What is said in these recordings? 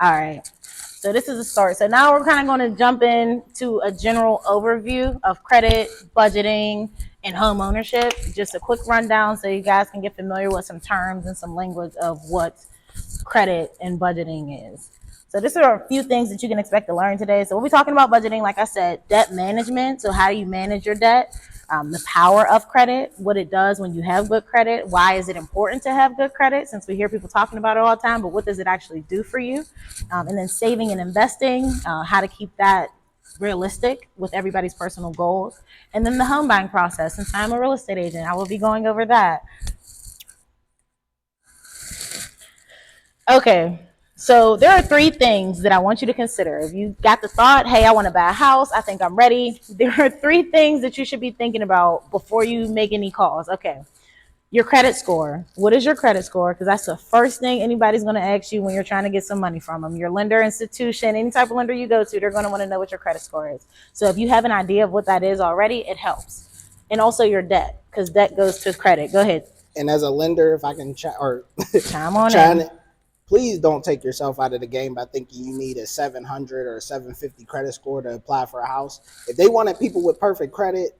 All right. So this is a start. So now we're kind of going to jump into a general overview of credit, budgeting, and home ownership. Just a quick rundown so you guys can get familiar with some terms and some language of what credit and budgeting is. So these are a few things that you can expect to learn today. So we'll be talking about budgeting, like I said, debt management. So how do you manage your debt? The power of credit, what it does when you have good credit, why is it important to have good credit, since we hear people talking about it all the time, but what does it actually do for you? And then saving and investing, how to keep that realistic with everybody's personal goals. And then the home buying process, since I'm a real estate agent, I will be going over that. Okay, so there are three things that I want you to consider. If you got the thought, hey, I want to buy a house, I think I'm ready, there are three things that you should be thinking about before you make any calls. Okay, your credit score. What is your credit score? Because that's the first thing anybody's going to ask you when you're trying to get some money from them. Your lender, institution, any type of lender you go to, they're going to want to know what your credit score is. So if you have an idea of what that is already, it helps. And also your debt, because debt goes to credit. Go ahead. And as a lender, if I can chime on in. Please don't take yourself out of the game by thinking you need a 700 or a 750 credit score to apply for a house. If they wanted people with perfect credit,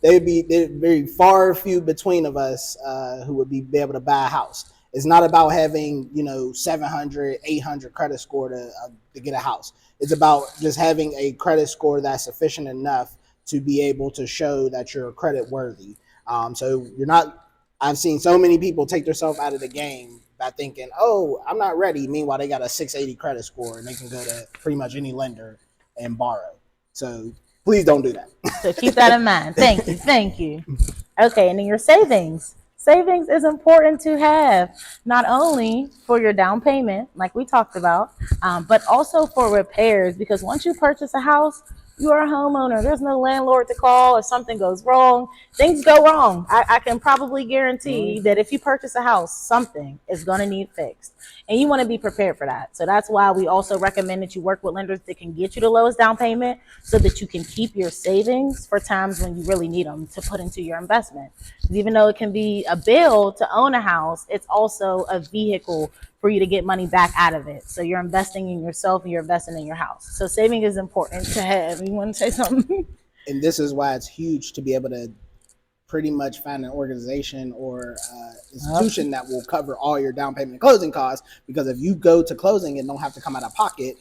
they'd very far few between of us who would be able to buy a house. It's not about having 700, 800 credit score to get a house. It's about just having a credit score that's sufficient enough to be able to show that you're credit worthy. So you're not. I've seen so many people take themselves out of the game by thinking, oh, I'm not ready. Meanwhile, they got a 680 credit score and they can go to pretty much any lender and borrow. So please don't do that. So keep that in mind. Thank you. Thank you. Okay, and then your savings. Savings is important to have, not only for your down payment, like we talked about, but also for repairs, because once you purchase a house, you are a homeowner. There's no landlord to call if something goes wrong. Things go wrong. I can probably guarantee that if you purchase a house, something is going to need fixed. And you want to be prepared for that. So that's why we also recommend that you work with lenders that can get you the lowest down payment so that you can keep your savings for times when you really need them to put into your investment. Even though it can be a bill to own a house, it's also a vehicle for you to get money back out of it. So you're investing in yourself and you're investing in your house. So saving is important to have. You want to say something? And this is why it's huge to be able to pretty much find an organization or institution that will cover all your down payment and closing costs. Because if you go to closing and don't have to come out of pocket,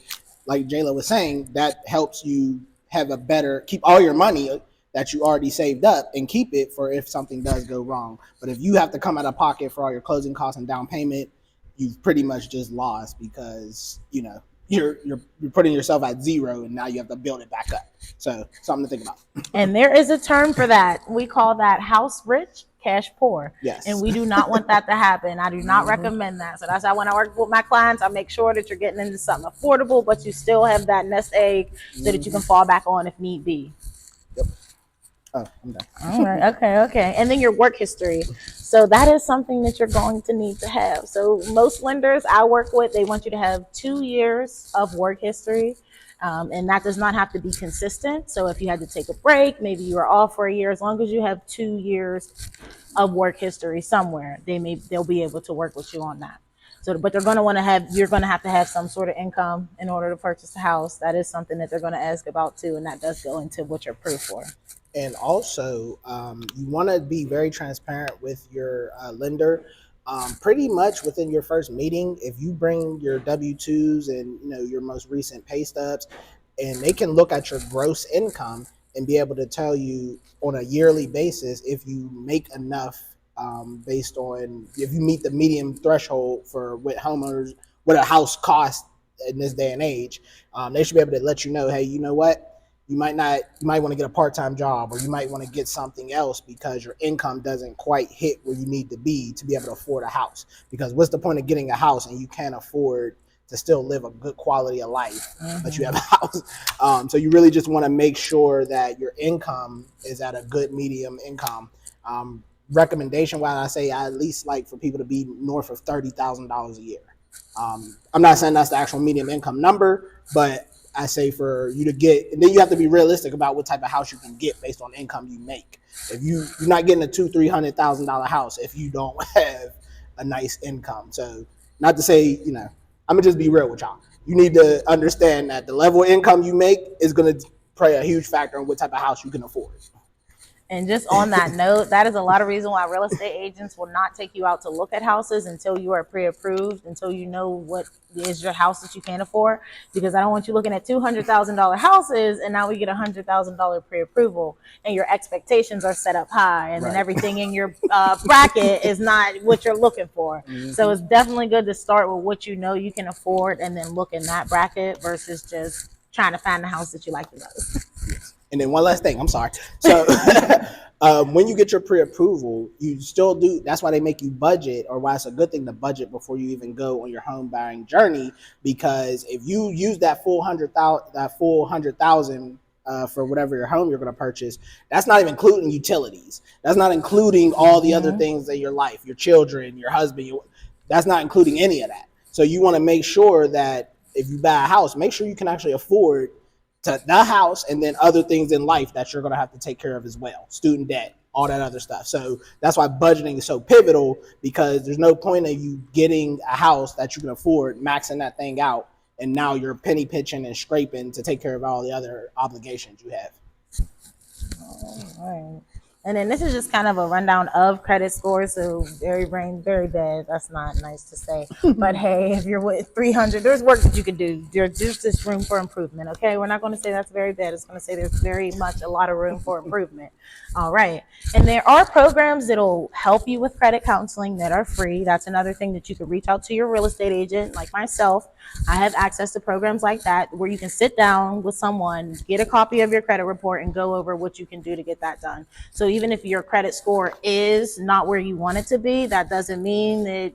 like Jayla was saying, that helps you have a better, keep all your money that you already saved up and keep it for if something does go wrong. But if you have to come out of pocket for all your closing costs and down payment, you've pretty much just lost because, you're putting yourself at zero and now you have to build it back up. So something to think about. And there is a term for that. We call that house rich, cash poor. Yes. And we do not want that to happen. I do not recommend that. So that's why when I work with my clients, I make sure that you're getting into something affordable, but you still have that nest egg so that you can fall back on if need be. Yep. Oh, I'm done. All right. Okay. And then your work history. So that is something that you're going to need to have. So most lenders I work with, they want you to have 2 years of work history. And that does not have to be consistent. So if you had to take a break, maybe you were off for a year, as long as you have 2 years of work history somewhere, they'll be able to work with you on that. So, but you're going to have to have some sort of income in order to purchase a house. That is something that they're going to ask about too. And that does go into what you're approved for. And also, you want to be very transparent with your lender. Pretty much within your first meeting, if you bring your W-2s and your most recent pay stubs, and they can look at your gross income and be able to tell you on a yearly basis if you make enough based on if you meet the median threshold for what a house costs in this day and age. They should be able to let you know, hey, you know what? You might want to get a part-time job, or you might want to get something else because your income doesn't quite hit where you need to be able to afford a house. Because what's the point of getting a house and you can't afford to still live a good quality of life, but you have a house? So you really just want to make sure that your income is at a good medium income. Recommendation wise, I say I at least like for people to be north of $30,000 a year. I'm not saying that's the actual medium income number, but I say for you to get, and then you have to be realistic about what type of house you can get based on income you make. If you're not getting a $200,000-$300,000 house if you don't have a nice income. So not to say I'm gonna just be real with y'all. You need to understand that the level of income you make is gonna play a huge factor on what type of house you can afford. And just on that note, that is a lot of reason why real estate agents will not take you out to look at houses until you are pre-approved, until you know what is your house that you can afford. Because I don't want you looking at $200,000 houses and now we get $100,000 pre-approval and your expectations are set up high, and then everything in your bracket is not what you're looking for. So it's definitely good to start with what you know you can afford and then look in that bracket versus just trying to find the house that you like the most. And then one last thing, I'm sorry. So when you get your pre-approval, you still do. That's why they make you budget, or why it's a good thing to budget before you even go on your home buying journey. Because if you use that full 100,000 for whatever your home you're going to purchase, that's not even including utilities. That's not including all the other things in your life, your children, your husband. That's not including any of that. So you want to make sure that if you buy a house, make sure you can actually afford to the house and then other things in life that you're going to have to take care of as well. Student debt, all that other stuff. So that's why budgeting is so pivotal, because there's no point of you getting a house that you can afford, maxing that thing out, and now you're penny pinching and scraping to take care of all the other obligations you have. All right. And then this is just kind of a rundown of credit scores. So very bad. That's not nice to say. But hey, if you're with 300, there's work that you can do. There's just room for improvement. Okay, we're not going to say that's very bad. It's going to say there's very much a lot of room for improvement. All right. And there are programs that'll help you with credit counseling that are free. That's another thing that you could reach out to your real estate agent, like myself. I have access to programs like that where you can sit down with someone, get a copy of your credit report, and go over what you can do to get that done. So even if your credit score is not where you want it to be, that doesn't mean that,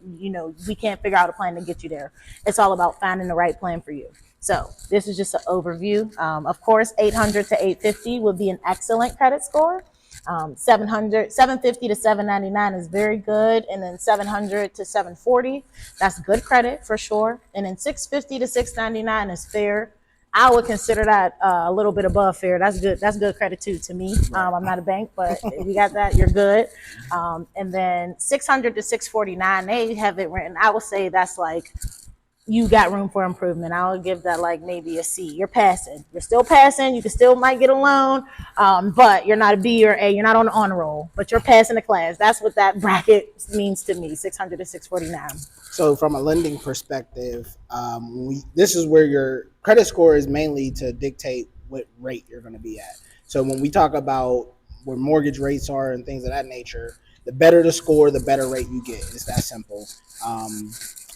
we can't figure out a plan to get you there. It's all about finding the right plan for you. So this is just an overview. Of course, 800 to 850 would be an excellent credit score. 750 to 799 is very good, and then 700 to 740, that's good credit for sure, and then 650 to 699 is fair. I would consider that a little bit above fair. That's good credit too to me. I'm not a bank, but if you got that, you're good. And then 600 to 649, they have it written, I would say that's like you got room for improvement. I would give that like maybe a C. You're passing. You're still passing. You can still might get a loan, but you're not a B or A. You're not on the honor roll, but you're passing the class. That's what that bracket means to me, 600 to 649. So from a lending perspective, this is where your credit score is mainly to dictate what rate you're going to be at. So when we talk about where mortgage rates are and things of that nature, the better the score, the better rate you get. It's that simple.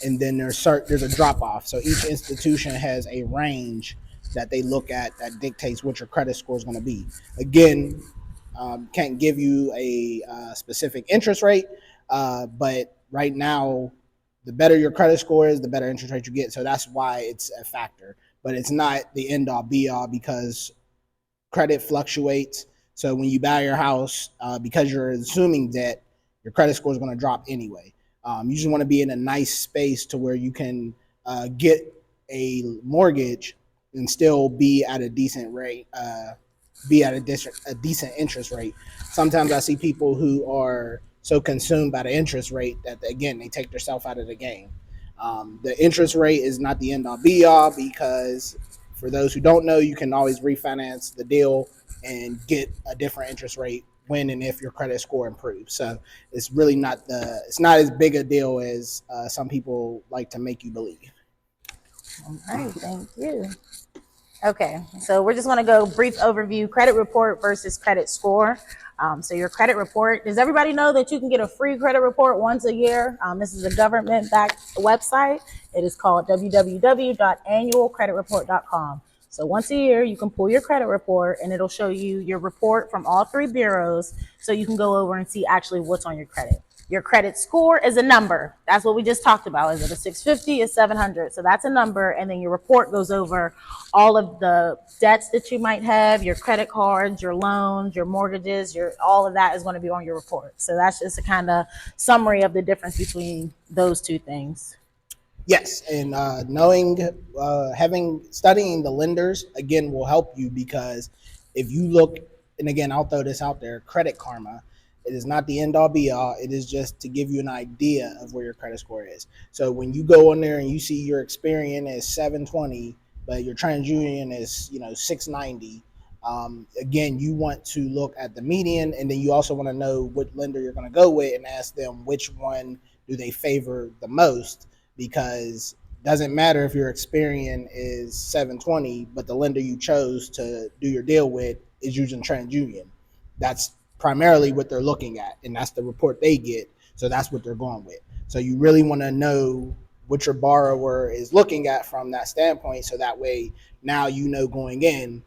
And then there's a drop off. So each institution has a range that they look at that dictates what your credit score is going to be. Again, can't give you a specific interest rate, but right now, the better your credit score is, the better interest rate you get. So that's why it's a factor. But it's not the end all be all, because credit fluctuates. So when you buy your house, because you're assuming debt, your credit score is going to drop anyway. You just want to be in a nice space to where you can get a mortgage and still be at a decent rate, be at a decent interest rate. Sometimes I see people who are so consumed by the interest rate that, again, they take themselves out of the game. The interest rate is not the end all be all, because for those who don't know, you can always refinance the deal and get a different interest rate when and if your credit score improves. So it's really it's not as big a deal as some people like to make you believe. All right, thank you. Okay, so we're just going to go brief overview, credit report versus credit score. So your credit report, does everybody know that you can get a free credit report once a year? This is a government-backed website. It is called www.annualcreditreport.com. So once a year, you can pull your credit report and it'll show you your report from all three bureaus, so you can go over and see actually what's on your credit. Your credit score is a number. That's what we just talked about. Is it a 650? Is 700? So that's a number. And then your report goes over all of the debts that you might have, your credit cards, your loans, your mortgages, all of that is going to be on your report. So that's just a kind of summary of the difference between those two things. Yes, and studying the lenders, again, will help you, because if you look, and again, I'll throw this out there, Credit Karma It is not the end all be all. It is just to give you an idea of where your credit score is. So when you go on there and you see your Experian is 720, but your TransUnion is 690. Again, you want to look at the median, and then you also want to know what lender you're going to go with and ask them which one do they favor the most, because it doesn't matter if your Experian is 720, but the lender you chose to do your deal with is using TransUnion. That's primarily what they're looking at, and that's the report they get. So that's what they're going with. So you really want to know what your borrower is looking at from that standpoint, so that way now going in,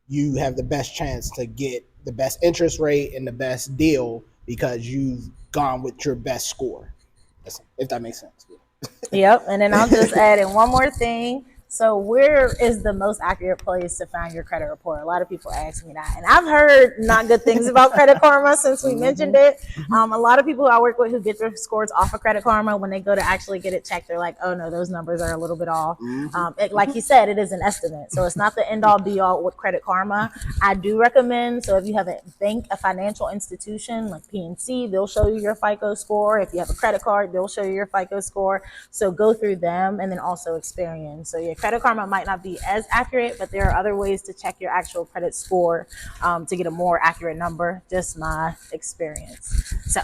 you have the best chance to get the best interest rate and the best deal because you've gone with your best score, if that makes sense. Yep. And then I'll just add in one more thing. So where is the most accurate place to find your credit report? A lot of people ask me that. And I've heard not good things about Credit Karma since we mentioned it. A lot of people I work with who get their scores off of Credit Karma, when they go to actually get it checked, they're like, oh no, those numbers are a little bit off. Like you said, it is an estimate. So it's not the end all be all with Credit Karma. I do recommend, so if you have a financial institution like PNC, they'll show you your FICO score. If you have a credit card, they'll show you your FICO score. So go through them, and then also Experian. So your Credit Karma might not be as accurate, but there are other ways to check your actual credit score to get a more accurate number. Just my experience. So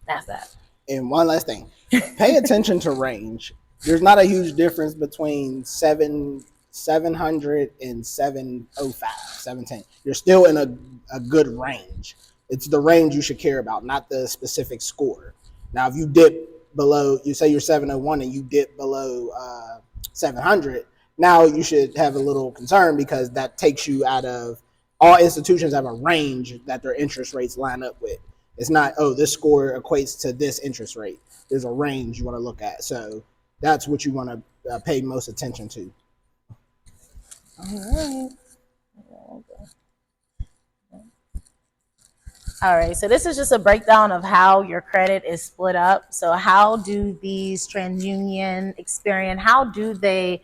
that's that. And one last thing, pay attention to range. There's not a huge difference between 700 and 705, 710. You're still in a good range. It's the range you should care about, not the specific score. Now, if you dip below, you say you're 701 and you dip below 700, now you should have a little concern, because that takes you out of, all institutions have a range that their interest rates line up with. It's not, oh, this score equates to this interest rate. There's a range you want to look at. So that's what you want to pay most attention to. All right, so this is just a breakdown of how your credit is split up. So how do these TransUnion, Experian, how do they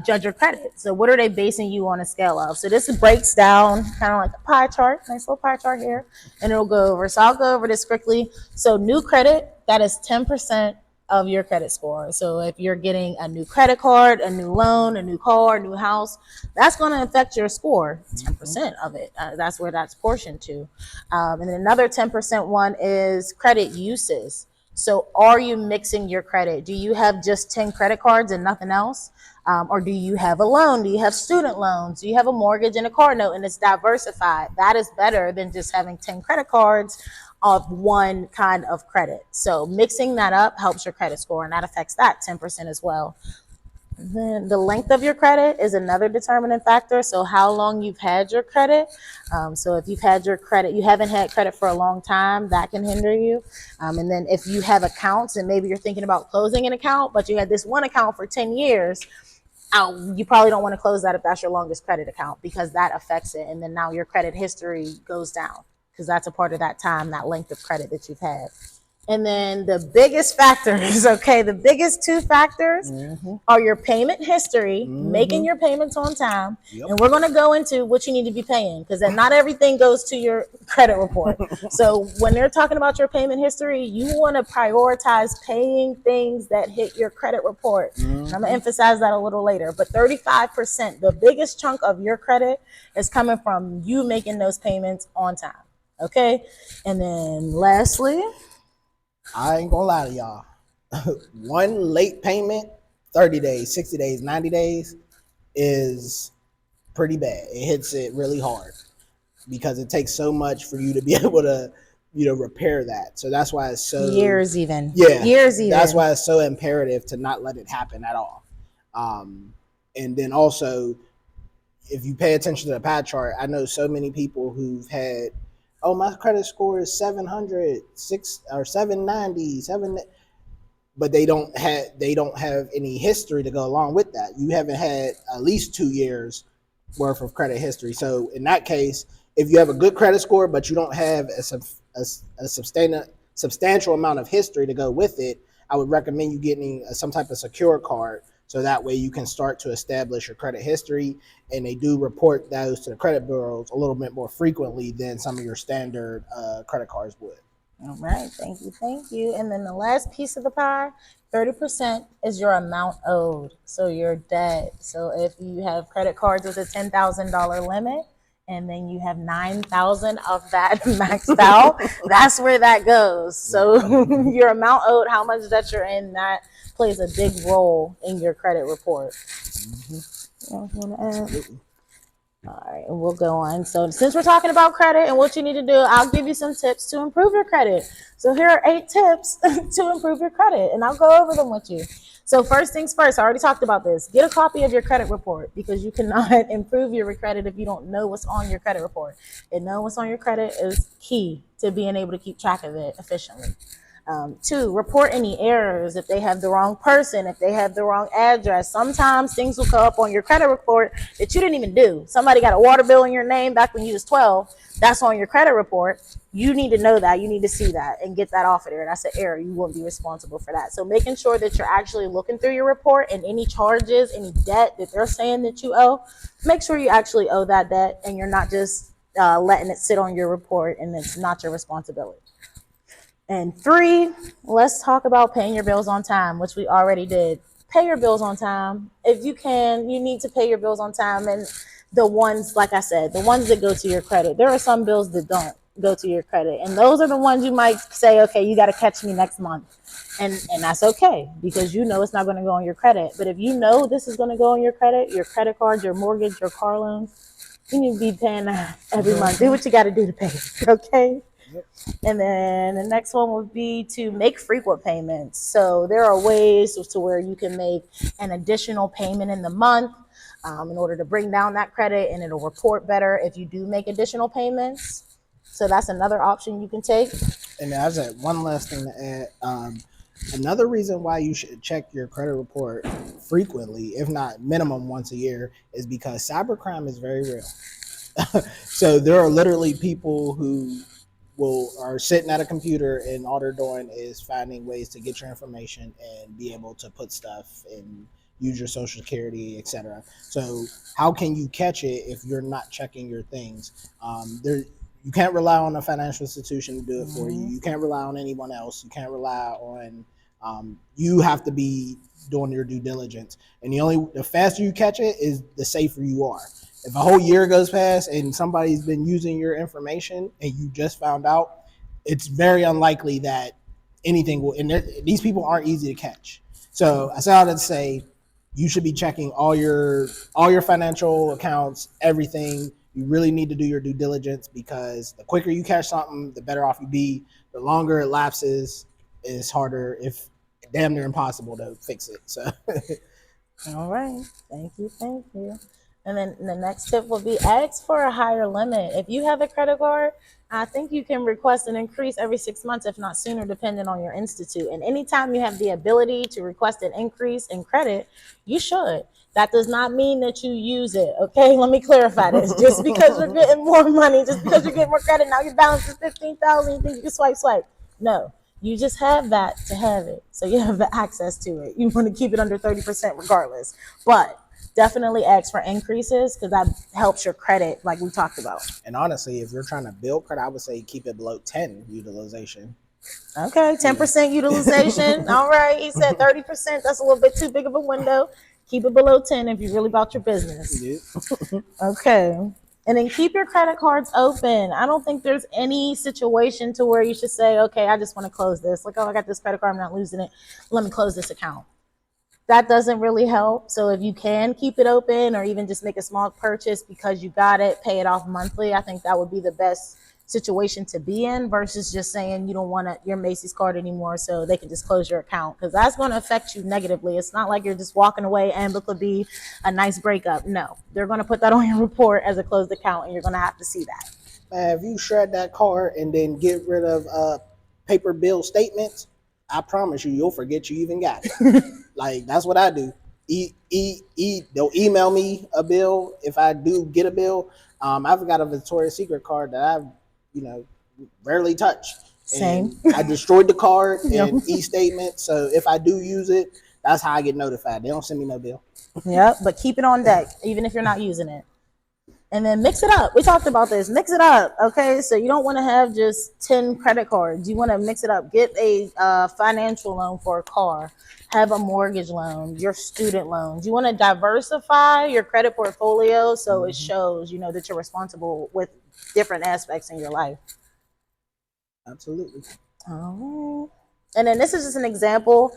judge your credit? So what are they basing you on a scale of? So this breaks down kind of like a pie chart, nice little pie chart here, and it'll go over. So I'll go over this quickly. So new credit, that is 10% of your credit score. So if you're getting a new credit card, a new loan, a new car, a new house, that's going to affect your score, 10% of it. That's where that's portioned to. And then another 10% one is credit uses. So are you mixing your credit? Do you have just 10 credit cards and nothing else? Or do you have a loan? Do you have student loans? Do you have a mortgage and a car note, and it's diversified? That is better than just having 10 credit cards of one kind of credit. So mixing that up helps your credit score, and that affects that 10% as well. And then the length of your credit is another determining factor. So how long you've had your credit. So if you've had your credit, you haven't had credit for a long time, that can hinder you. And then if you have accounts and maybe you're thinking about closing an account, but you had this one account for 10 years, you probably don't want to close that if that's your longest credit account, because that affects it. And then now your credit history goes down, because that's a part of that time, that length of credit that you've had. And then the biggest factors, the biggest two factors are your payment history, making your payments on time. Yep. And we're going to go into what you need to be paying, because not everything goes to your credit report. So when they're talking about your payment history, you want to prioritize paying things that hit your credit report. And I'm going to emphasize that a little later. But 35%, the biggest chunk of your credit is coming from you making those payments on time. Okay. And then lastly, I ain't gonna lie to y'all. One late payment, 30 days, 60 days, 90 days, is pretty bad. It hits it really hard, because it takes so much for you to be able to, repair that. So that's why it's so years even. That's why it's so imperative to not let it happen at all. And then also, if you pay attention to the pie chart, I know so many people who've had, oh, my credit score is 700, 790, but they don't have any history to go along with that. You haven't had at least 2 years worth of credit history. So in that case, if you have a good credit score but you don't have a substantial amount of history to go with it, I would recommend you getting some type of secure card, so that way you can start to establish your credit history. And they do report those to the credit bureaus a little bit more frequently than some of your standard credit cards would. All right, thank you, thank you. And then the last piece of the pie, 30% is your amount owed, so your debt. So if you have credit cards with a $10,000 limit, and then you have 9,000 of that maxed out, that's where that goes. So your amount owed, how much debt you're in, that plays a big role in your credit report. You want to add? Absolutely. All right, and we'll go on. So since we're talking about credit and what you need to do, I'll give you some tips to improve your credit. So here are 8 tips to improve your credit, and I'll go over them with you. So first things first, I already talked about this. Get a copy of your credit report because you cannot improve your credit if you don't know what's on your credit report. And knowing what's on your credit is key to being able to keep track of it efficiently. 2, report any errors. If they have the wrong person, if they have the wrong address, sometimes things will come up on your credit report that you didn't even do. Somebody got a water bill in your name back when you was 12. That's on your credit report. You need to know that. You need to see that and get that off of there. That's an error. You won't be responsible for that. So making sure that you're actually looking through your report and any charges, any debt that they're saying that you owe, make sure you actually owe that debt and you're not just letting it sit on your report and it's not your responsibility. And 3, let's talk about paying your bills on time, which we already did. Pay your bills on time. If you can, you need to pay your bills on time. And the ones, like I said, the ones that go to your credit, there are some bills that don't go to your credit. And those are the ones you might say, okay, you got to catch me next month. And that's okay because you know it's not going to go on your credit. But if you know this is going to go on your credit card, your mortgage, your car loans, you need to be paying that every month. Do what you got to do to pay it, okay? And then the next one would be to make frequent payments. So there are ways to where you can make an additional payment in the month in order to bring down that credit, and it'll report better if you do make additional payments. So that's another option you can take. And as one last thing to add, another reason why you should check your credit report frequently, if not minimum once a year, is because cybercrime is very real. So there are literally people who are sitting at a computer and all they're doing is finding ways to get your information and be able to put stuff and use your social security, etc. So how can you catch it if you're not checking your things? You can't rely on a financial institution to do it for you. You can't rely on anyone else. You can't rely on you have to be doing your due diligence. And the faster you catch it is the safer you are. If a whole year goes past and somebody's been using your information and you just found out, it's very unlikely that anything will. And these people aren't easy to catch. So I say all that to say, you should be checking all your financial accounts, everything. You really need to do your due diligence because the quicker you catch something, the better off you be. The longer it lapses, it's harder, if damn near impossible, to fix it. So, all right, thank you. And then the next tip will be ask for a higher limit. If you have a credit card, I think you can request an increase every 6 months, if not sooner, depending on your institute. And anytime you have the ability to request an increase in credit, you should. That does not mean that you use it. Okay, let me clarify this. Just because you're getting more money, just because you're getting more credit, now your balance is 15,000. You think you can swipe? No, you just have that to have it. So you have the access to it. You want to keep it under 30% regardless. But definitely ask for increases because that helps your credit, like we talked about. And honestly, if you're trying to build credit, I would say keep it below 10 utilization. Okay, 10% utilization. All right, he said 30%. That's a little bit too big of a window. Keep it below 10 if you're really about your business. Yeah. Okay. And then keep your credit cards open. I don't think there's any situation to where you should say, okay, I just want to close this. Like, oh, I got this credit card, I'm not losing it. Let me close this account. That doesn't really help. So if you can keep it open or even just make a small purchase because you got it, pay it off monthly, I think that would be the best situation to be in versus just saying you don't want your Macy's card anymore so they can just close your account, because that's going to affect you negatively. It's not like you're just walking away and it could be a nice breakup. No, they're going to put that on your report as a closed account and you're going to have to see that. Man, if you shred that card and then get rid of paper bill statements, I promise you'll forget you even got it. Like, that's what I do. They'll email me a bill if I do get a bill. I've got a Victoria's Secret card that I've rarely touch. Same. And I destroyed the card and e-statement. So if I do use it, that's how I get notified. They don't send me no bill. Yep, but keep it on deck, even if you're not using it. And then mix it up. We talked about this. Mix it up. Okay. So you don't want to have just 10 credit cards. You want to mix it up. Get a financial loan for a car. Have a mortgage loan, your student loans. You want to diversify your credit portfolio so it shows, that you're responsible with different aspects in your life. Absolutely. All right. And then this is just an example.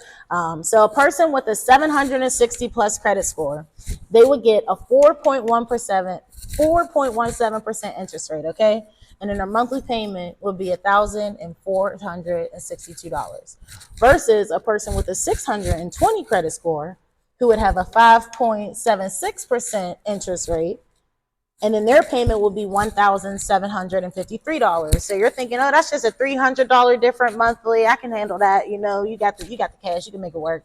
So a person with a 760 plus credit score, they would get a 4.17% interest rate, okay? And then their monthly payment would be $1,462 versus a person with a 620 credit score who would have a 5.76% interest rate, and then their payment will be $1,753. So you're thinking, oh, that's just a $300 different monthly. I can handle that. You got the cash. You can make it work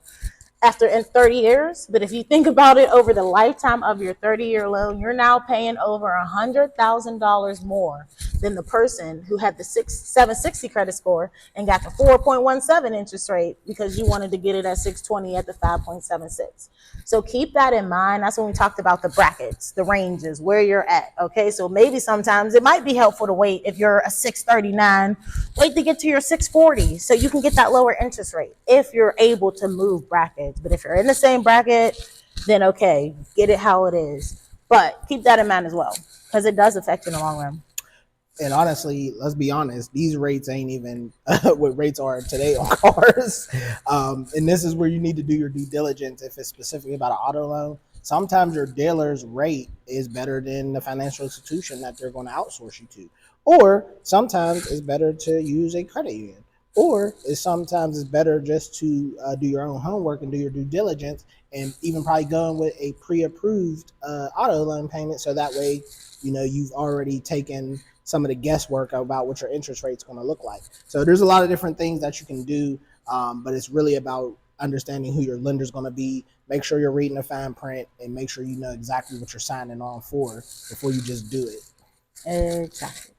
in 30 years. But if you think about it, over the lifetime of your 30-year loan, you're now paying over $100,000 more than the person who had the 760 credit score and got the 4.17 interest rate because you wanted to get it at 620 at the 5.76. So keep that in mind. That's when we talked about the brackets, the ranges, where you're at. Okay, so maybe sometimes it might be helpful to wait. If you're a 639, wait to get to your 640 so you can get that lower interest rate if you're able to move brackets. But if you're in the same bracket, then okay, get it how it is. But keep that in mind as well, because it does affect you in the long run. And honestly, let's be honest, these rates ain't even what rates are today on cars. And this is where you need to do your due diligence if it's specifically about an auto loan. Sometimes your dealer's rate is better than the financial institution that they're going to outsource you to. Or sometimes it's better to use a credit union. Or sometimes it's better just to do your own homework and do your due diligence and even probably going with a pre-approved auto loan payment. So that way, you've already taken some of the guesswork about what your interest rate is going to look like. So there's a lot of different things that you can do, but it's really about understanding who your lender is going to be. Make sure you're reading the fine print and make sure you know exactly what you're signing on for before you just do it. Exactly.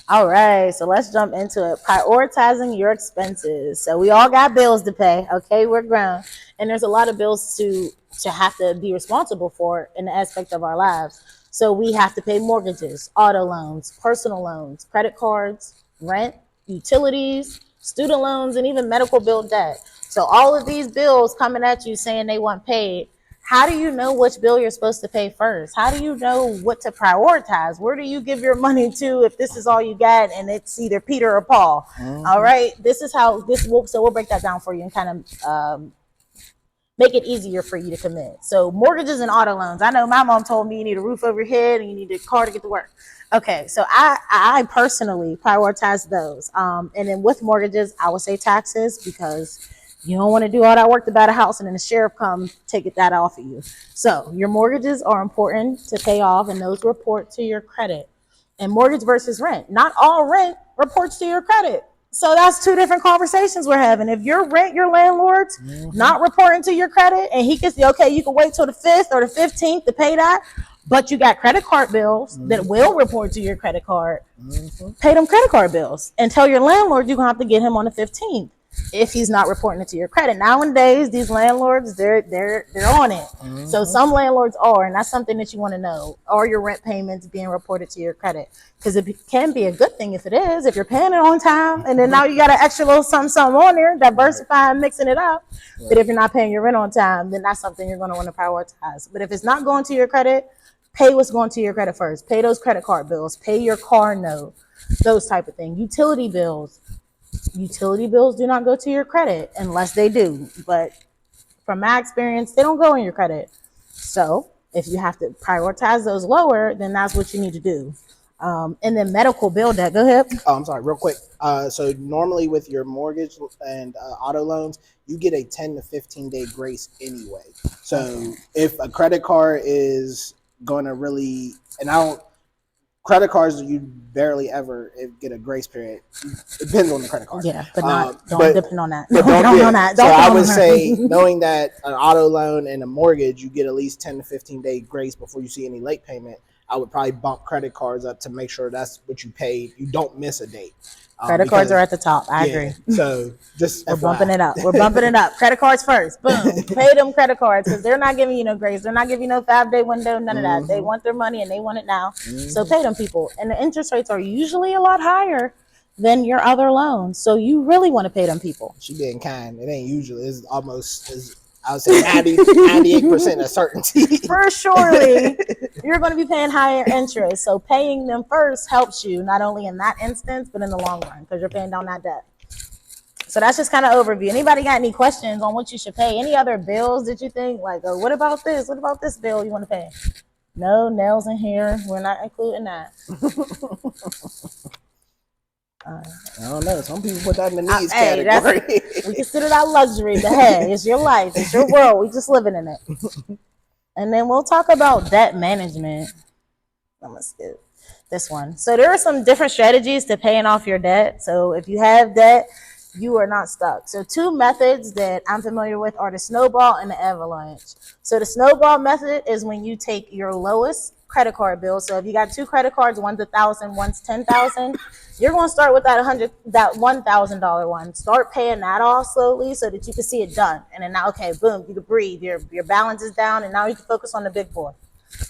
All right, so let's jump into it. Prioritizing your expenses. So we all got bills to pay. Okay, we're grown, and there's a lot of bills to have to be responsible for in the aspect of our lives. So we have to pay mortgages, auto loans, personal loans, credit cards, rent, utilities, student loans, and even medical bill debt. So all of these bills coming at you saying they want paid. How do you know which bill you're supposed to pay first? How do you know what to prioritize? Where do you give your money to if this is all you got and it's either Peter or Paul? All right, this is how so we'll break that down for you and kind of make it easier for you to commit. So mortgages and auto loans. I know my mom told me you need a roof over your head and you need a car to get to work. Okay, so I personally prioritize those. And then with mortgages, I would say taxes, because you don't want to do all that work to buy a house and then the sheriff come take that off of you. So your mortgages are important to pay off, and those report to your credit. And mortgage versus rent. Not all rent reports to your credit. So that's two different conversations we're having. If your landlord's not reporting to your credit, and he can say, okay, you can wait till the 5th or the 15th to pay that, but you got credit card bills that will report to your credit card, pay them credit card bills and tell your landlord you're going to have to get him on the 15th if he's not reporting it to your credit. Nowadays, these landlords, they're on it. So some landlords are, and that's something that you want to know. Are your rent payments being reported to your credit? Because it can be a good thing if it is, if you're paying it on time, and then now you got an extra little something on there, diversifying, mixing it up. But if you're not paying your rent on time, then that's something you're going to want to prioritize. But if it's not going to your credit, pay what's going to your credit first. Pay those credit card bills, pay your car note, those type of things. Utility bills do not go to your credit unless they do. But from my experience, they don't go in your credit. So if you have to prioritize those lower, then that's what you need to do. And then medical bill debt. Go ahead. Oh, I'm sorry, real quick. So normally with your mortgage and auto loans, you get a 10 to 15 day grace anyway. So if a credit card is going to really, credit cards, you barely ever get a grace period. It depends on the credit card. Yeah, but don't depend on that. So I would say, knowing that an auto loan and a mortgage, you get at least 10 to 15 day grace before you see any late payment. I would probably bump credit cards up to make sure that's what you paid. You don't miss a date. Credit cards are at the top. I agree. So just We're FYI. bumping it up. We're bumping it up. Credit cards first. Boom. Pay them credit cards because they're not giving you no grace. They're not giving you no 5-day window, none of that. They want their money and they want it now. So pay them people. And the interest rates are usually a lot higher than your other loans. So you really want to pay them people. She being kind. It ain't usually. It's almost, I would say 98% of certainty. For surely, you're going to be paying higher interest. So paying them first helps you not only in that instance, but in the long run because you're paying down that debt. So that's just kind of overview. Anybody got any questions on what you should pay? Any other bills that you think like, oh, what about this? What about this bill you want to pay? No, nails in here. We're not including that. I don't know. Some people put that in the needs category. We consider that luxury, but hey, it's your life. It's your world. We just living in it. And then we'll talk about debt management. I'm going to skip this one. So there are some different strategies to paying off your debt. So if you have debt, you are not stuck. So two methods that I'm familiar with are the snowball and the avalanche. So the snowball method is when you take your lowest credit card bill. So if you got two credit cards, one's $1,000, one's $10,000, you're going to start with that $1,000 one. Start paying that off slowly so that you can see it done. And then now, okay, boom, you can breathe. Your balance is down, and now you can focus on the big boy.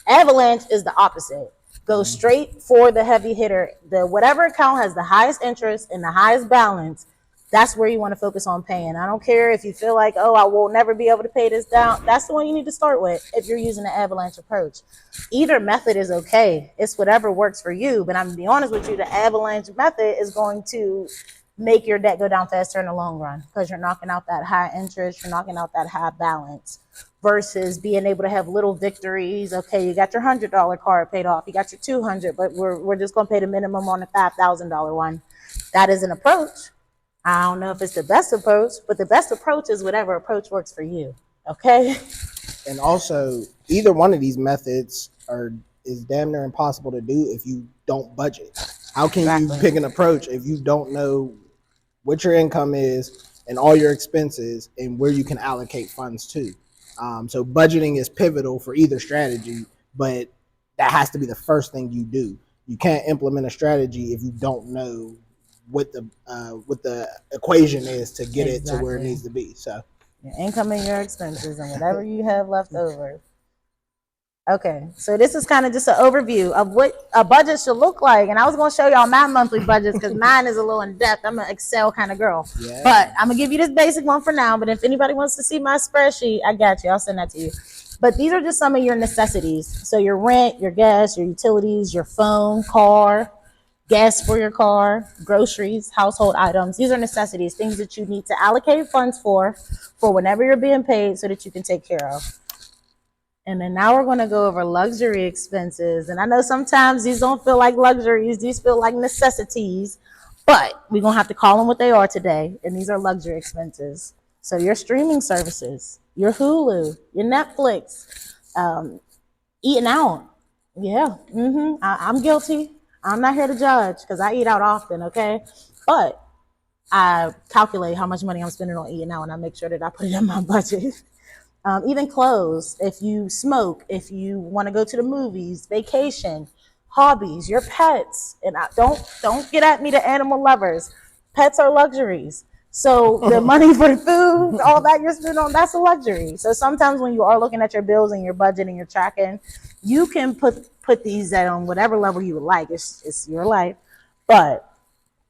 Avalanche is the opposite. Go straight for the heavy hitter. The whatever account has the highest interest and the highest balance, that's where you want to focus on paying. I don't care if you feel like, oh, I will never be able to pay this down. That's the one you need to start with if you're using the avalanche approach. Either method is okay. It's whatever works for you. But I'm going to be honest with you, the avalanche method is going to make your debt go down faster in the long run because you're knocking out that high interest, you're knocking out that high balance versus being able to have little victories. Okay, you got your $100 card paid off, you got your $200, but we're just going to pay the minimum on the $5,000 one. That is an approach. I don't know if it's the best approach, but the best approach is whatever approach works for you. Okay. And also, either one of these methods is damn near impossible to do if you don't budget. How can you pick an approach if you don't know what your income is and all your expenses and where you can allocate funds to? So budgeting is pivotal for either strategy, but that has to be the first thing you do. You can't implement a strategy if you don't know what the equation is to get it to where it needs to be. So your income and your expenses and whatever you have left over. Okay, so this is kind of just an overview of what a budget should look like. And I was going to show y'all my monthly budgets because mine is a little in depth. I'm an Excel kind of girl. Yeah. But I'm going to give you this basic one for now. But if anybody wants to see my spreadsheet, I got you. I'll send that to you. But these are just some of your necessities. So your rent, your gas, your utilities, your phone, car, gas for your car, groceries, household items. These are necessities, things that you need to allocate funds for whenever you're being paid so that you can take care of. And then now we're going to go over luxury expenses. And I know sometimes these don't feel like luxuries. These feel like necessities. But we're going to have to call them what they are today. And these are luxury expenses. So your streaming services, your Hulu, your Netflix, eating out. Yeah, I'm guilty. I'm not here to judge because I eat out often, okay? But I calculate how much money I'm spending on eating out and I make sure that I put it in my budget. Even clothes, if you smoke, if you want to go to the movies, vacation, hobbies, your pets. And don't get at me, the animal lovers. Pets are luxuries. So the money for the food, all that you're spending on, that's a luxury. So sometimes when you are looking at your bills and your budget and you're tracking, you can put these at on whatever level you would like. It's your life. But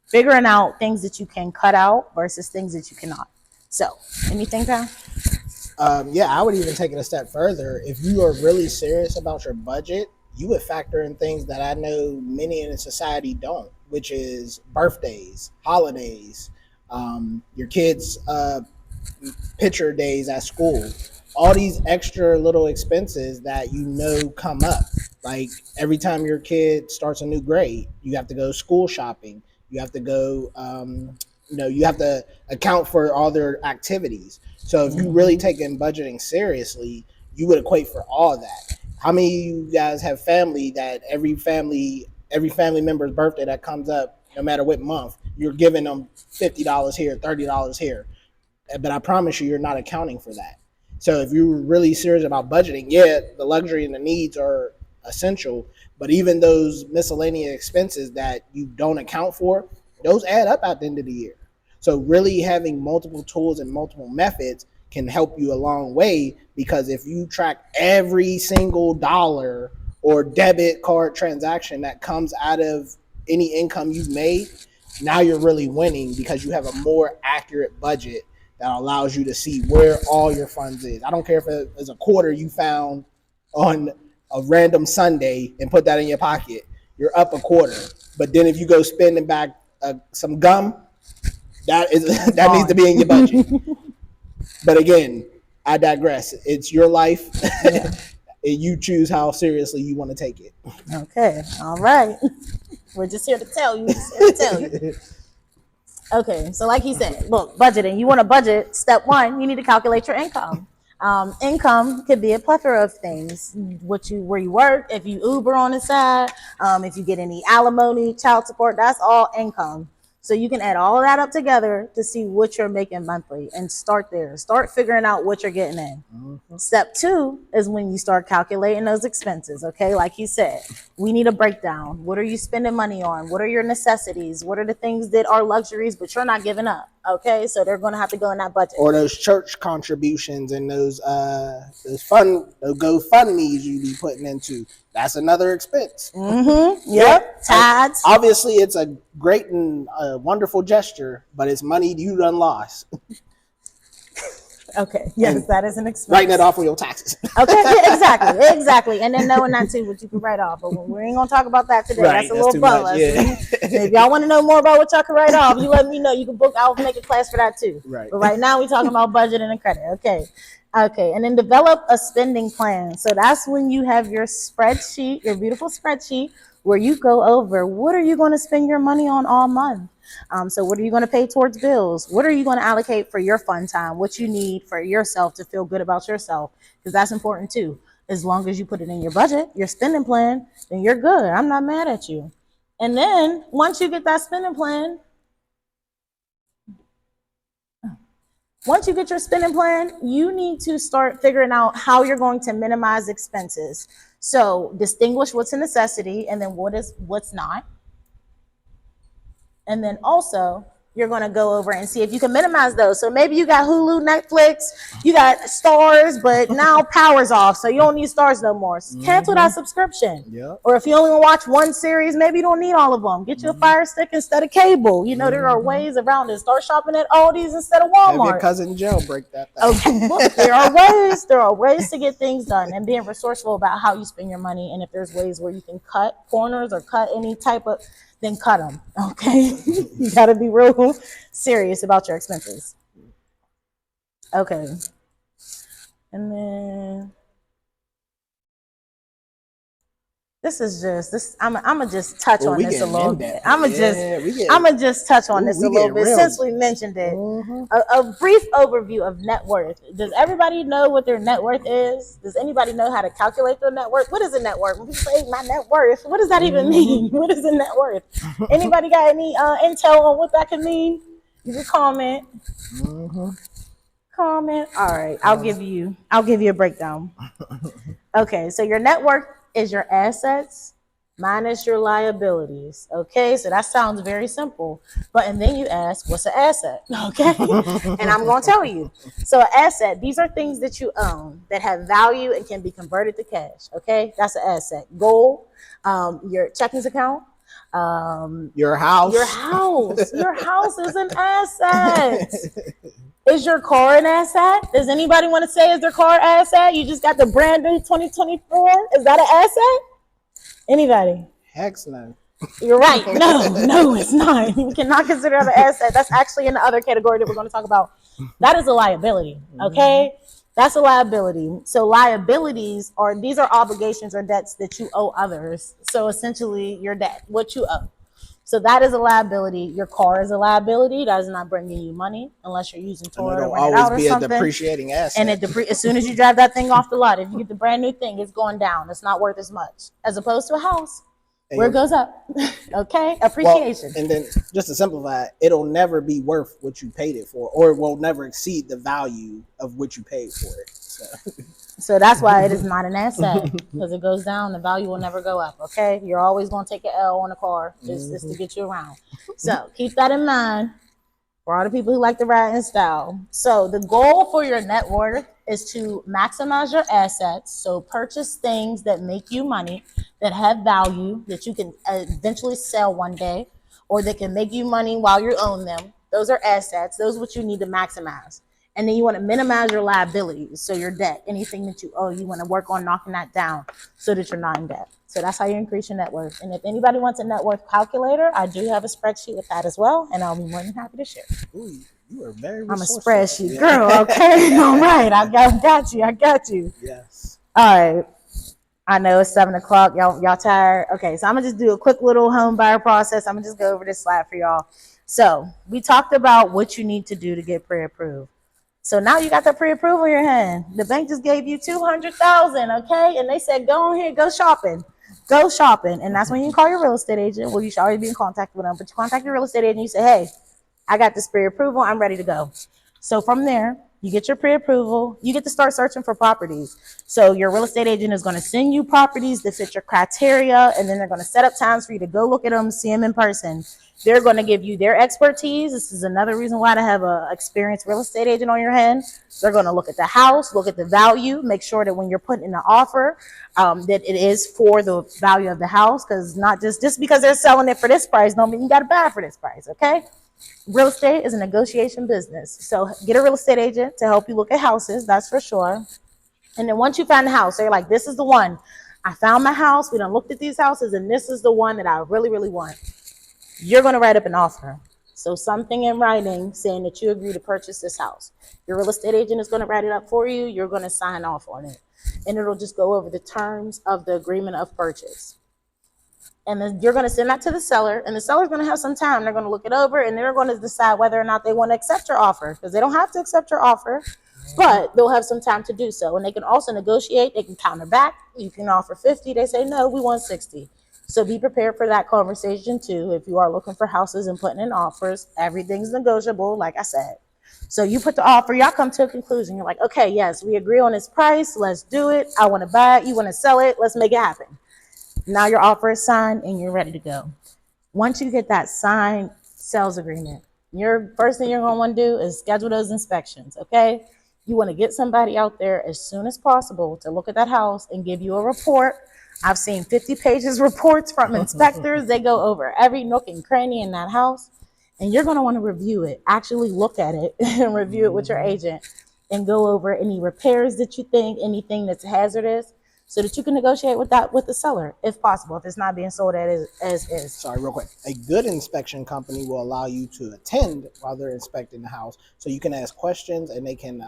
figuring out things that you can cut out versus things that you cannot. So anything, Tom? Yeah, I would even take it a step further. If you are really serious about your budget, you would factor in things that I know many in society don't, which is birthdays, holidays, your kids' picture days at school, all these extra little expenses that you know come up. Like every time your kid starts a new grade, you have to go school shopping. You have to go, you have to account for all their activities. So if you really taking budgeting seriously, you would equate for all that. How many of you guys have family that every family member's birthday that comes up, no matter what month, you're giving them $50 here, $30 here. But I promise you're not accounting for that. So if you're really serious about budgeting, yeah, the luxury and the needs are essential, But even those miscellaneous expenses that you don't account for, those add up at the end of the year. So really having multiple tools and multiple methods can help you a long way, because if you track every single dollar or debit card transaction that comes out of any income you've made, now you're really winning, because you have a more accurate budget that allows you to see where all your funds is. I don't care if it's a quarter you found on a random Sunday and put that in your pocket, you're up a quarter. But then if you go spending back some gum, that needs to be in your budget. But again, I digress. It's your life. Yeah. And you choose how seriously you want to take it. Okay. All right. We're just here to tell you. Okay. So like he said, look, budgeting. You want to budget. Step one, you need to calculate your income. Income could be a plethora of things. Where you work, if you Uber on the side, if you get any alimony, child support, that's all income. So you can add all of that up together to see what you're making monthly and start there. Start figuring out what you're getting in. Mm-hmm. Step two is when you start calculating those expenses, okay? Like he said, we need a breakdown. What are you spending money on? What are your necessities? What are the things that are luxuries but you're not giving up, okay? So they're going to have to go in that budget. Or those church contributions and those GoFundMes you be putting into. That's another expense. Mm-hmm. Yep. Tithes. Obviously, it's a great and wonderful gesture, but it's money you done lost. Okay. Yes, and that is an expense. Writing it off on your taxes. Okay. Yeah, exactly. And then knowing that too, what you can write off. But we ain't gonna talk about that today. Right, that's a little bonus. Yeah. If y'all want to know more about what y'all can write off, you let me know. You can book. I'll make a class for that too. Right. But right now, we're talking about budgeting and credit. Okay. Okay, and then develop a spending plan. So that's when you have your spreadsheet, your beautiful spreadsheet, where you go over what are you going to spend your money on all month. So what are you going to pay towards bills? What are you going to allocate for your fun time? What you need for yourself to feel good about yourself? Because that's important too. As long as you put it in your budget, your spending plan, then you're good. I'm not mad at you. And then once you get that spending plan, once you get your spending plan, you need to start figuring out how you're going to minimize expenses. So distinguish what's a necessity and then what's not. And then also, you're going to go over and see if you can minimize those. So maybe you got Hulu, Netflix, you got Stars, but now power's off, so you don't need Stars no more. Cancel that subscription. Yep. Or if you only watch one series, maybe you don't need all of them. Get you a Fire Stick instead of cable. You know, there are ways around it. Start shopping at Aldi's instead of Walmart. Have your cousin jailbreak that thing. Okay. Look, there are ways to get things done, and being resourceful about how you spend your money. And if there's ways where you can cut corners or cut any type of, then cut them, okay? You got to be real serious about your expenses. Okay. And then I'm gonna just touch on this a little bit. I'm gonna just touch on this a little bit since we mentioned it. Mm-hmm. A brief overview of net worth. Does everybody know what their net worth is? Does anybody know how to calculate their net worth? What is a net worth? When people say my net worth, what does that even mean? What is a net worth? Anybody got any intel on what that could mean? You can comment. Mm-hmm. Comment. All right, I'll give you a breakdown. Okay, so your net worth is your assets minus your liabilities. Okay, so that sounds very simple. And then you ask, what's an asset? Okay, and I'm going to tell you. So an asset, these are things that you own that have value and can be converted to cash. Okay, that's an asset. Gold, your checking account. Your house. Your house is an asset. Is your car an asset? Does anybody want to say, is their car an asset? You just got the brand new 2024. Is that an asset? Anybody? Heck no. You're right. No, it's not. You cannot consider that an asset. That's actually in the other category that we're going to talk about. That is a liability. Okay? That's a liability. So liabilities these are obligations or debts that you owe others. So essentially your debt, what you owe. So that is a liability. Your car is a liability. That is not bringing you money unless you're using Toro to rent it out or something. It'll always be a depreciating asset. And as soon as you drive that thing off the lot, if you get the brand new thing, it's going down. It's not worth as much as opposed to a house where it goes up. Okay, appreciation. Well, and then just to simplify, it'll never be worth what you paid it for, or it will never exceed the value of what you paid for it. So that's why it is not an asset, because it goes down, the value will never go up. Okay, you're always going to take an L on a car just to get you around. So keep that in mind for all the people who like to ride in style. So the goal for your net worth is to maximize your assets. So purchase things that make you money, that have value, that you can eventually sell one day, or that can make you money while you own them. Those are assets. Those are what you need to maximize. And then you want to minimize your liabilities. So your debt, anything that you owe, you want to work on knocking that down so that you're not in debt. So that's how you increase your net worth. And if anybody wants a net worth calculator, I do have a spreadsheet with that as well, and I'll be more than happy to share. Ooh, you are very I'm a resourceful. spreadsheet girl, okay? All right, I got you. Yes. All right. I know it's 7:00. Y'all tired? Okay, so I'm gonna just do a quick little home buyer process. I'm gonna just go over this slide for y'all. So we talked about what you need to do to get pre-approved. So now you got the pre-approval in your hand. The bank just gave you $200,000, okay? And they said, go ahead, go shopping. Go shopping. And that's when you call your real estate agent. Well, you should already be in contact with them, but you contact your real estate agent and you say, hey, I got this pre-approval, I'm ready to go. So from there, you get your pre-approval, you get to start searching for properties. So your real estate agent is going to send you properties that fit your criteria, and then they're going to set up times for you to go look at them, see them in person. They're going to give you their expertise. This is another reason why to have an experienced real estate agent on your hand. They're going to look at the house, look at the value, make sure that when you're putting in an offer, that it is for the value of the house, because not just because they're selling it for this price, don't mean you got to buy it for this price, okay? Real estate is a negotiation business. So get a real estate agent to help you look at houses, that's for sure. And then once you find the house, so you're like, this is the one. I found my house. We done looked at these houses, and this is the one that I really, really want. You're going to write up an offer. So something in writing saying that you agree to purchase this house. Your real estate agent is going to write it up for you. You're going to sign off on it. And it'll just go over the terms of the agreement of purchase. And then you're going to send that to the seller, and the seller's going to have some time. They're going to look it over, and they're going to decide whether or not they want to accept your offer, because they don't have to accept your offer, but they'll have some time to do so. And they can also negotiate. They can counter back. You can offer 50. They say, no, we want 60. So be prepared for that conversation too. If you are looking for houses and putting in offers, everything's negotiable, like I said. So you put the offer, y'all come to a conclusion. You're like, okay, yes, we agree on this price. Let's do it. I want to buy it. You want to sell it. Let's make it happen. Now your offer is signed and you're ready to go. Once you get that signed sales agreement, your first thing you're going to want to do is schedule those inspections, okay? You want to get somebody out there as soon as possible to look at that house and give you a report. I've seen 50 pages reports from inspectors. They go over every nook and cranny in that house, and you're going to want to review it, actually look at it and review it with your agent and go over any repairs that you think, anything that's hazardous, so that you can negotiate with the seller, if possible, if it's not being sold as is. Sorry, real quick. A good inspection company will allow you to attend while they're inspecting the house, so you can ask questions and they can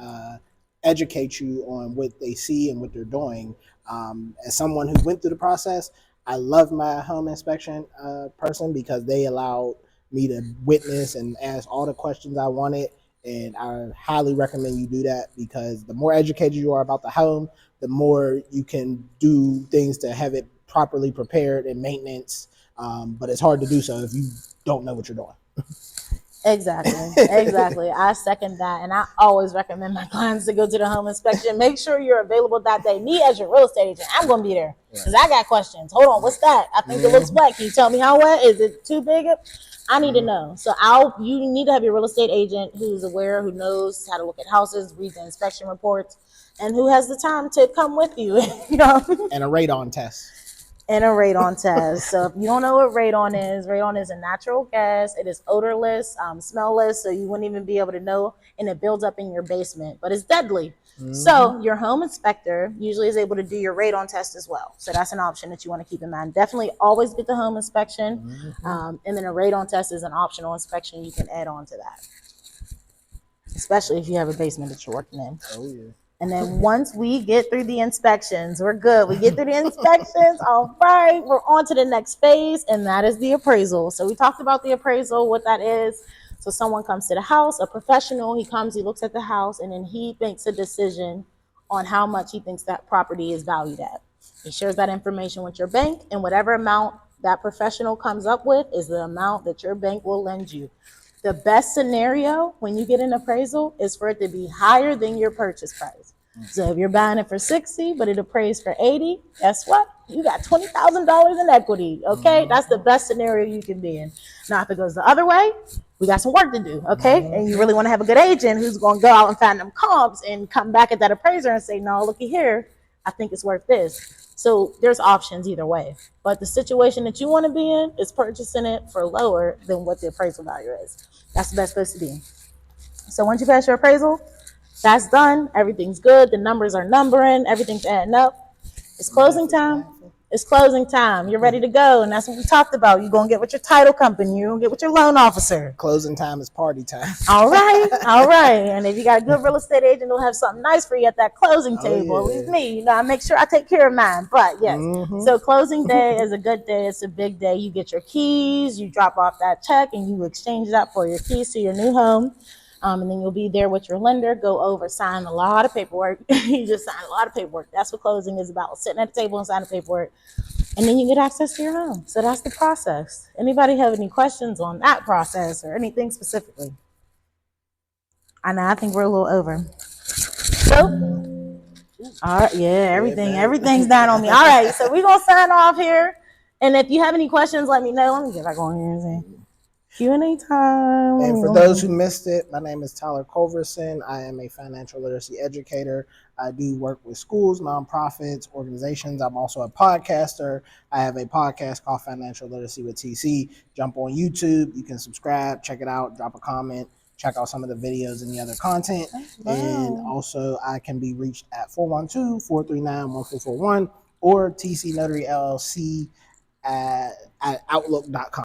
educate you on what they see and what they're doing. As someone who went through the process, I love my home inspection person, because they allowed me to witness and ask all the questions I wanted. And I highly recommend you do that, because the more educated you are about the home, the more you can do things to have it properly prepared and maintenance. But it's hard to do so if you don't know what you're doing. Exactly. I second that. And I always recommend my clients to go to the home inspection. Make sure you're available that day. Me as your real estate agent, I'm going to be there, because I got questions. Hold on, what's that? I think it looks wet. Can you tell me how wet? Is it too big? I need to know. So you need to have your real estate agent who's aware, who knows how to look at houses, read the inspection reports, and who has the time to come with you. And a radon test. And a radon test. So if you don't know what radon is a natural gas. It is odorless, smellless, so you wouldn't even be able to know, and it builds up in your basement, but it's deadly. So your home inspector usually is able to do your radon test as well. So that's an option that you want to keep in mind. Definitely always get the home inspection. And then a radon test is an optional inspection you can add on to that, especially if you have a basement that you're working in. Oh, yeah. And then once we get through the inspections, we're good. We get through the inspections. All right, we're on to the next phase, and that is the appraisal. So we talked about the appraisal, what that is. So someone comes to the house, a professional, he comes, he looks at the house, and then he makes a decision on how much he thinks that property is valued at. He shares that information with your bank, and whatever amount that professional comes up with is the amount that your bank will lend you. The best scenario when you get an appraisal is for it to be higher than your purchase price. So if you're buying it for 60, but it appraised for 80, guess what? You got $20,000 in equity. Okay, that's the best scenario you can be in. Now, if it goes the other way, we got some work to do. Okay, and you really want to have a good agent who's going to go out and find them comps and come back at that appraiser and say, "No, looky here, I think it's worth this." So there's options either way. But the situation that you want to be in is purchasing it for lower than what the appraisal value is. That's the best place to be. So once you pass your appraisal, that's done. Everything's good. The numbers are numbering. Everything's adding up. It's closing time. It's closing time. You're ready to go. And that's what we talked about. You're going to get with your title company. You're going to get with your loan officer. Closing time is party time. All right. All right. And if you got a good real estate agent, they'll have something nice for you at that closing table. At least me. You know, I make sure I take care of mine. But yes. So closing day is a good day. It's a big day. You get your keys. You drop off that check and you exchange that for your keys to your new home. And then you'll be there with your lender, go over, sign a lot of paperwork. You just sign a lot of paperwork. That's what closing is about, sitting at the table and signing paperwork. And then you get access to your home. So that's the process. Anybody have any questions on that process or anything specifically? I think we're a little over. So, all right, yeah, everything's down on me. All right, so we're going to sign off here. And if you have any questions, let me know. Let me get back on here and see. Q&A time. And for those who missed it, my name is Tyler Coulverson. I am a financial literacy educator. I do work with schools, nonprofits, organizations. I'm also a podcaster. I have a podcast called Financial Literacy with TC. Jump on YouTube. You can subscribe, check it out, drop a comment, check out some of the videos and the other content. Wow. And also I can be reached at 412-439-1441 or TC Notary LLC at outlook.com.